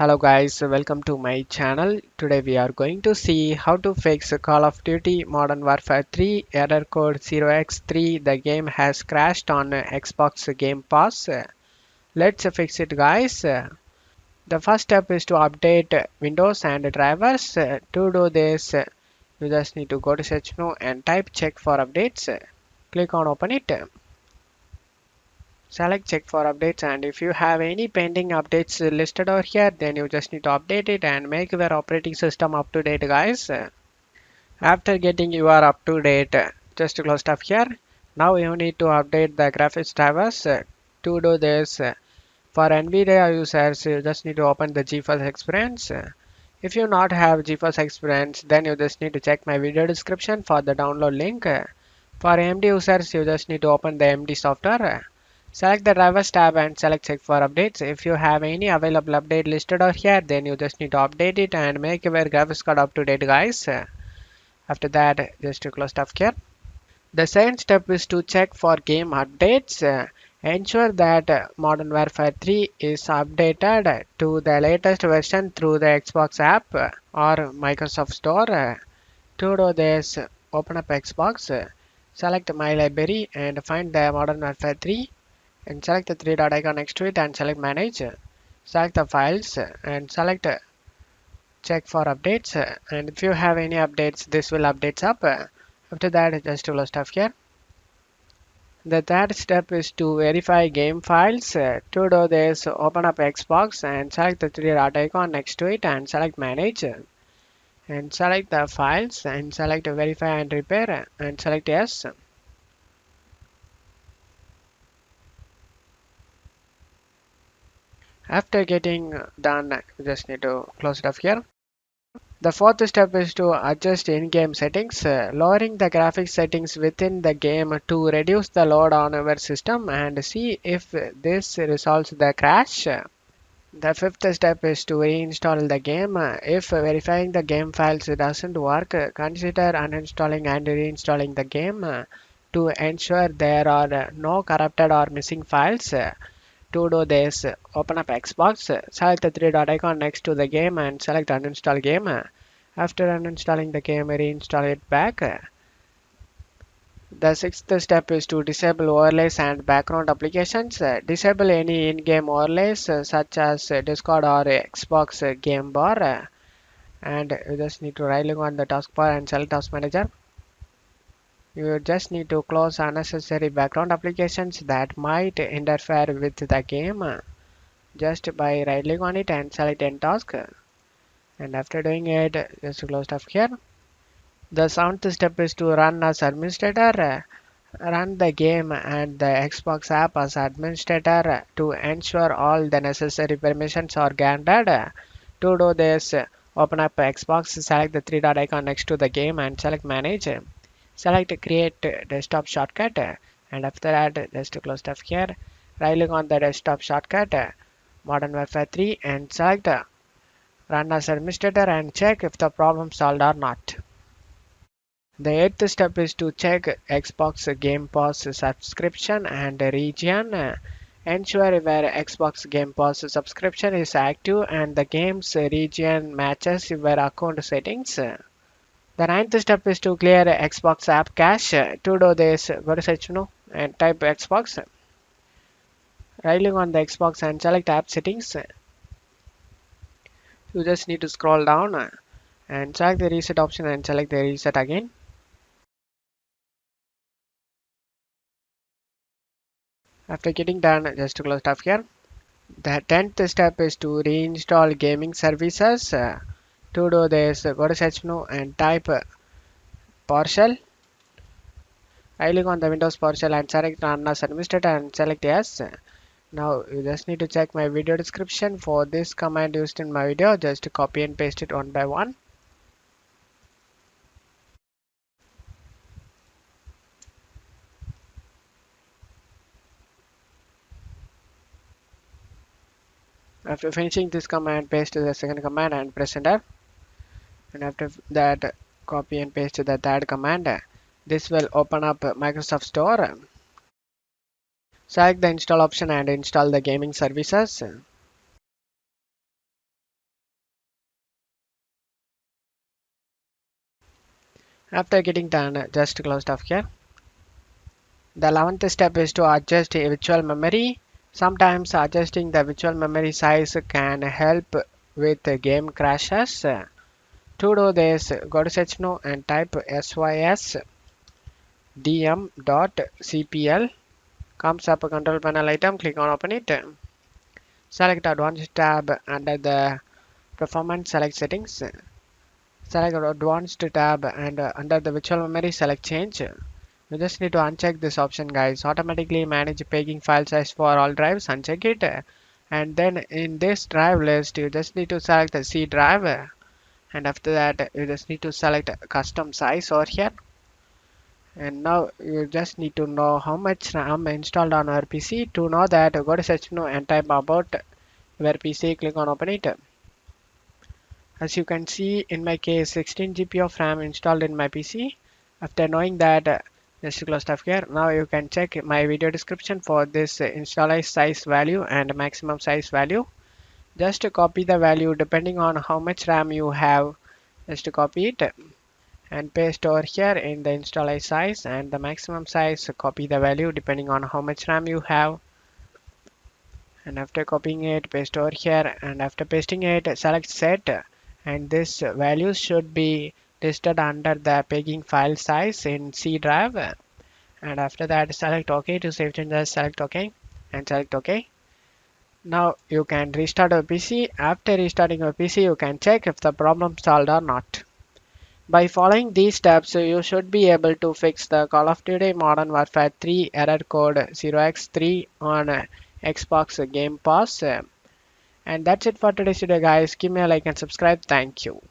Hello guys, welcome to my channel. Today we are going to see how to fix Call of Duty Modern Warfare 3 error code 0x3. The game has crashed on Xbox Game Pass. Let's fix it guys. The first step is to update Windows and drivers. To do this, you just need to go to search menu and type check for updates. Click on open it. Select check for updates, and if you have any pending updates listed over here, then you just need to update it and make your operating system up to date guys. After getting your up to date, just close stuff here. Now you need to update the graphics drivers. To do this, for NVIDIA users, you just need to open the GeForce Experience. If you not have GeForce Experience, then you just need to check my video description for the download link. For AMD users, you just need to open the AMD software. Select the drivers tab and select check for updates. If you have any available update listed over here, then you just need to update it and make your graphics card up to date guys. After that, just to close stuff here. The second step is to check for game updates. Ensure that Modern Warfare 3 is updated to the latest version through the Xbox app or Microsoft Store. To do this, open up Xbox, select My Library and find the Modern Warfare 3 and select the three dot icon next to it and select Manage. Select the files and select check for updates, and if you have any updates, this will updates up. After that, just close stuff here. The third step is to verify game files. To do this, open up Xbox and select the three dot icon next to it and select Manage and select the files and select verify and repair and select yes. After getting done, you just need to close it off here. The fourth step is to adjust in-game settings, lowering the graphics settings within the game to reduce the load on our system and see if this resolves the crash. The fifth step is to reinstall the game. If verifying the game files doesn't work, consider uninstalling and reinstalling the game to ensure there are no corrupted or missing files. To do this, open up Xbox, select the three dot icon next to the game and select uninstall game. After uninstalling the game, reinstall it back. The sixth step is to disable overlays and background applications. Disable any in-game overlays such as Discord or Xbox Game Bar. And you just need to right click on the taskbar and select Task Manager. You just need to close unnecessary background applications that might interfere with the game just by right click on it and select end task. And after doing it, just close stuff here. The seventh step is to run as administrator. Run the game and the Xbox app as administrator to ensure all the necessary permissions are granted. To do this, open up Xbox, select the three dot icon next to the game and select manage. Select create desktop shortcut, and after that just to close stuff here, right click on the desktop shortcut Modern Warfare 3 and select run as administrator and check if the problem solved or not. The eighth step is to check Xbox Game Pass subscription and region. Ensure your Xbox Game Pass subscription is active and the game's region matches your account settings. The ninth step is to clear Xbox app cache. To do this, go to search menu and type Xbox. Right click on the Xbox and select app settings. You just need to scroll down and select the reset option and select the reset again. After getting done, just to close stuff here. The 10th step is to reinstall gaming services. To do this, go to search menu and type PowerShell. Right click on the Windows PowerShell and select Run as administrator and select yes. Now you just need to check my video description for this command used in my video. Just copy and paste it one by one. After finishing this command, paste the second command and press enter. And after that, copy and paste the third command. This will open up Microsoft Store. Select the install option and install the gaming services. After getting done, just close off here. The 11th step is to adjust a virtual memory. Sometimes adjusting the virtual memory size can help with game crashes. To do this, go to search menu and type sysdm.cpl. Comes up a control panel item, click on open it. Select advanced tab under the performance, select settings. Select advanced tab and under the virtual memory select change. You just need to uncheck this option, guys. Automatically manage paging file size for all drives, uncheck it. And then in this drive list you just need to select the C drive, and after that you just need to select custom size over here. And now you just need to know how much RAM installed on our PC. To know that, go to search menu and type about your PC, click on open it. As you can see, in my case 16 GB of RAM installed in my PC. After knowing that, just close stuff here. Now you can check my video description for this installed size value and maximum size value. Just to copy the value depending on how much RAM you have. Just to copy it and paste over here in the installed size and the maximum size. Copy the value depending on how much RAM you have. And after copying it, paste over here, and after pasting it, select set, and this value should be listed under the paging file size in C drive. And after that, select OK to save changes. Select OK and select OK. Now you can restart your PC. After restarting your PC, you can check if the problem solved or not. By following these steps, you should be able to fix the Call of Duty Modern Warfare 3 error code 0x3 on Xbox Game Pass. And that's it for today's video, guys. Give me a like and subscribe. Thank you.